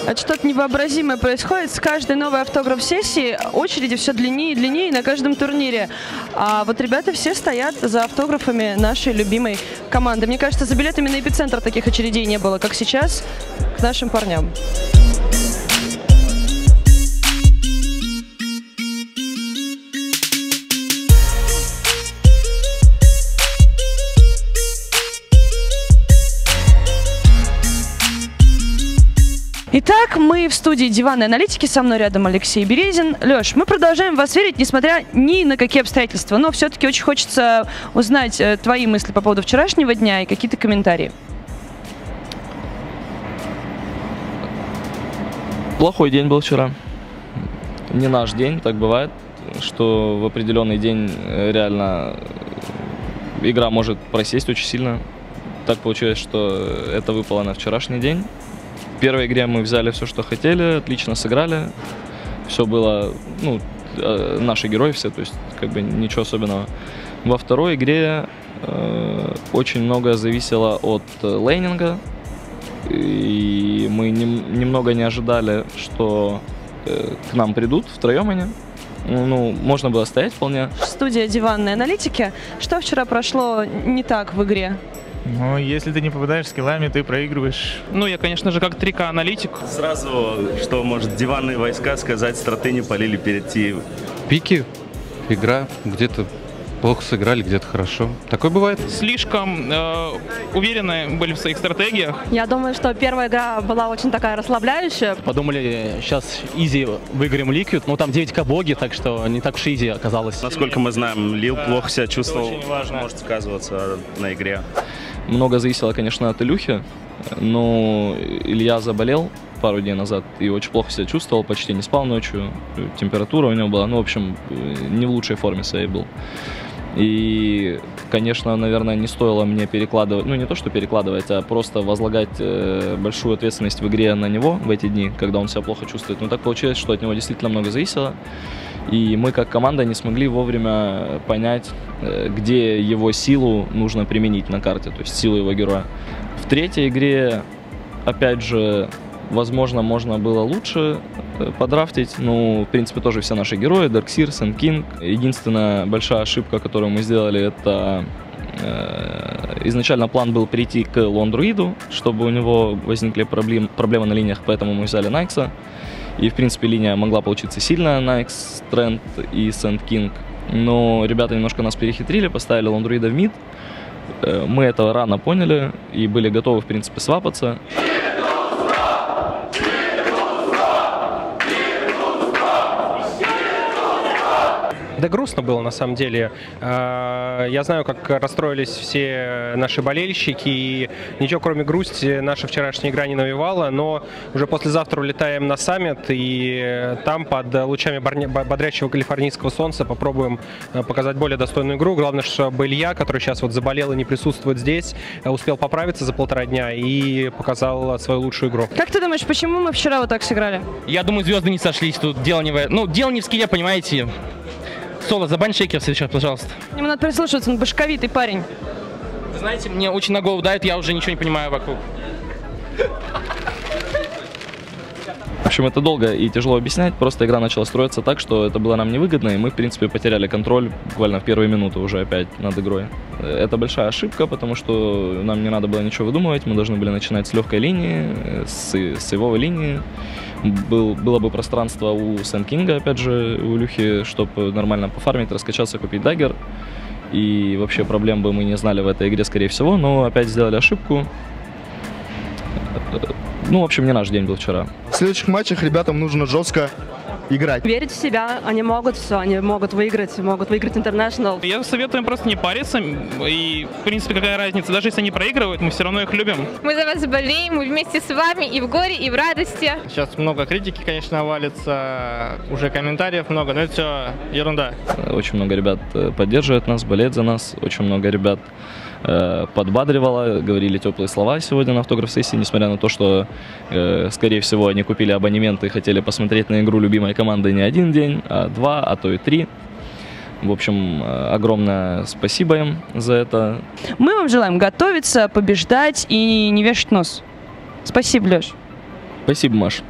Это что-то невообразимое происходит. С каждой новой автограф-сессии очереди все длиннее и длиннее на каждом турнире. А вот ребята все стоят за автографами нашей любимой команды. Мне кажется, за билетами на эпицентр таких очередей не было, как сейчас, к нашим парням. Итак, мы в студии «Диванной аналитики», со мной рядом Алексей Березин. Леш, мы продолжаем вас верить, несмотря ни на какие обстоятельства, но все-таки очень хочется узнать твои мысли по поводу вчерашнего дня и какие-то комментарии. Плохой день был вчера. Не наш день, так бывает, что в определенный день реально игра может просесть очень сильно. Так получилось, что это выпало на вчерашний день. В первой игре мы взяли все, что хотели, отлично сыграли. Все было, ну, наши герои все, то есть как бы ничего особенного. Во второй игре очень многое зависело от лейнинга. И мы немного не ожидали, что к нам придут втроем они. Ну, можно было стоять вполне. Студия «Диванной аналитики». Что вчера прошло не так в игре? Ну, если ты не попадаешь скиллами, ты проигрываешь. Ну, я, конечно же, как 3К-аналитик. Сразу, что может диванные войска сказать, стратыни полили перед Тиевом. Пики, игра, где-то плохо сыграли, где-то хорошо. Такое бывает. Слишком уверены были в своих стратегиях. Я думаю, что первая игра была очень такая расслабляющая. Подумали, сейчас изи выиграем Liquid, но там 9К боги, так что не так уж изи оказалось. Насколько мы знаем, Лил плохо себя чувствовал. очень важно. Может сказываться на игре. Много зависело, конечно, от Илюхи, но Илья заболел пару дней назад и очень плохо себя чувствовал, почти не спал ночью, температура у него была, ну, в общем, не в лучшей форме своей был. И, конечно, наверное, не стоило мне перекладывать, ну, не то, что перекладывать, а просто возлагать большую ответственность в игре на него в эти дни, когда он себя плохо чувствует. Но так получилось, что от него действительно много зависело. И мы, как команда, не смогли вовремя понять, где его силу нужно применить на карте, то есть силу его героя. В третьей игре, опять же, возможно, можно было лучше подрафтить. Ну, в принципе, тоже все наши герои, Darkseer, Sand King. Единственная большая ошибка, которую мы сделали, это изначально план был прийти к Лондруиду, чтобы у него возникли проблемы на линиях, поэтому мы взяли Найкса. И, в принципе, линия могла получиться сильная, Найкс, Тренд и Sand King. Но ребята немножко нас перехитрили, поставили Лондруида в мид. Мы это рано поняли и были готовы, в принципе, свапаться. Да грустно было, на самом деле. Я знаю, как расстроились все наши болельщики, и ничего, кроме грусти, наша вчерашняя игра не навевала, но уже послезавтра улетаем на саммит, и там под лучами бодрящего калифорнийского солнца попробуем показать более достойную игру. Главное, чтобы Илья, который сейчас вот заболел и не присутствует здесь, успел поправиться за 1,5 дня и показал свою лучшую игру. Как ты думаешь, почему мы вчера вот так сыграли? Я думаю, звезды не сошлись, тут дело не в... Ну, дело не в скилле, понимаете. Соло, забань шейкер сейчас, пожалуйста. Ему надо прислушиваться, он башковитый парень. Вы знаете, мне очень на голову дает, я уже ничего не понимаю вокруг. В общем, это долго и тяжело объяснять, просто игра начала строиться так, что это было нам невыгодно, и мы, в принципе, потеряли контроль буквально в первые минуты уже опять над игрой. Это большая ошибка, потому что нам не надо было ничего выдумывать, мы должны были начинать с легкой линии, с сейвовой линии. Было бы пространство у Sand King, опять же, у Илюхи, чтобы нормально пофармить, раскачаться, купить даггер. И вообще проблем бы мы не знали в этой игре, скорее всего, но опять сделали ошибку. Ну, в общем, не наш день был вчера. В следующих матчах ребятам нужно жестко играть. Верить в себя, они могут все, они могут выиграть International. Я советую им просто не париться, и, в принципе, какая разница, даже если они проигрывают, мы все равно их любим. Мы за вас болеем, мы вместе с вами и в горе, и в радости. Сейчас много критики, конечно, валится, уже комментариев много, но это все ерунда. Очень много ребят поддерживает нас, болеет за нас, очень много ребят подбадривало, говорили теплые слова сегодня на автограф-сессии, несмотря на то, что, скорее всего, они купили абонементы и хотели посмотреть на игру любимой команды не один день, а 2, а то и 3. В общем, огромное спасибо им за это. Мы вам желаем готовиться, побеждать и не вешать нос. Спасибо, Леш. Спасибо, Маш.